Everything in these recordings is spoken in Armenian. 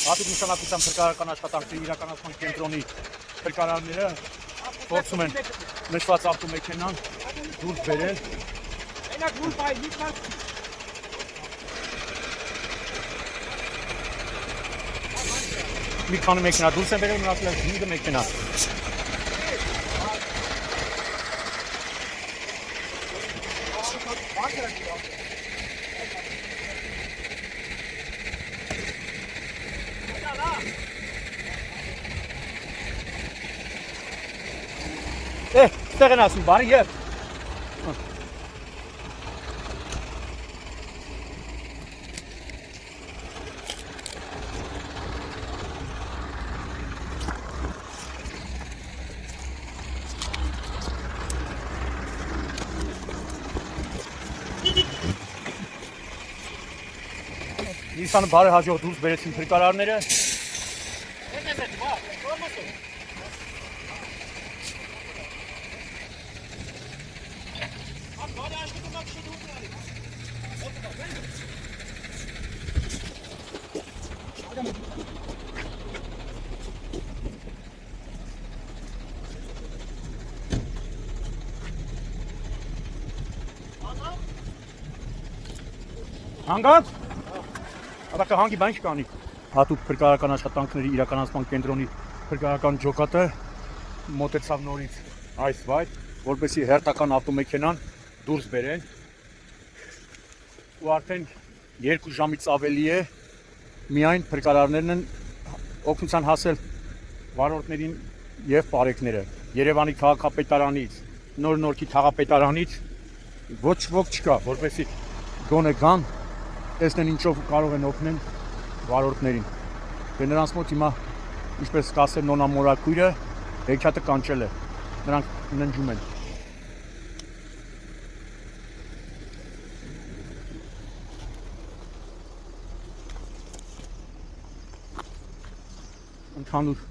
Հատուկ նշանակության փրկարարական աշխատանքների իրականացման կենտրոնի փրկարարները փորձում են նշված ավտոմեքենան դուրս բերել։ Մի քանի մեքենա դուրս են բերել, մնացել է 5 մեքենա։ Ստեղ են ասում, բարի եվ։ Իսանը բարի հաջող դուրս բերեցին փրկարարները։ Հանգանց։ Ատակը հանգի բան չկանի։ Հատուկ փրկարարական աշխատանքների իրականացման կենտրոնի փրկարարական ջոկատը մոտեցավ նորից այս վայր, որպեսզի հերթական ավտոմեքենան դուրս բերեն։ Ու արդեն 2 ժամից ավելի է միայն փրկարարներն են օգնության հասել վարորդներին եւ բարեկները։ Երևանի քաղաքապետարանից, Նոր-Նորքի քաղաքապետարանից ոչ ոք չկա, որպեսզի գոնե գան տեսնեն ինչով կարող են օգնել վարորդներին։ Դե նրանց մոտ հիմա, ինչպես կասել Նոնա Մորակույրը, հեքիաթը կանչել է։ Նրանք ննջում են։ Ընդհանուր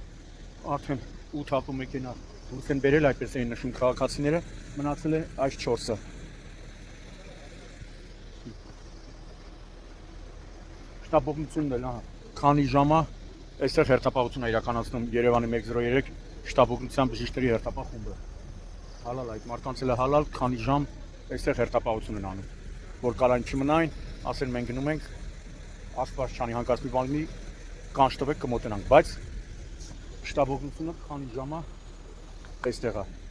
արդեն 8 ավտոմեքենա դուրս են բերել, այդպես էին նշում քաղաքացիները, մնացել է այս 4-ը։ Շտաբօգնությունն էլ, քանի ժամա այստեղ հերթապահություն է իրականացնում Երևանի 103 շտաբօգնության բժիշկների հերթապահ խումբը։ Հալալ այդ մարդկանց էլ է հալալ, քանի ժամ այստեղ հերթապահություն են անում, որ կարան չմնային, ասեն մենք գնում ենք, Աստված չանի հանկարծ մի բան լինի, կանչ տվեք կմոտենանք, բայց շտաբօգնությունը քանի ժամա այստեղ է։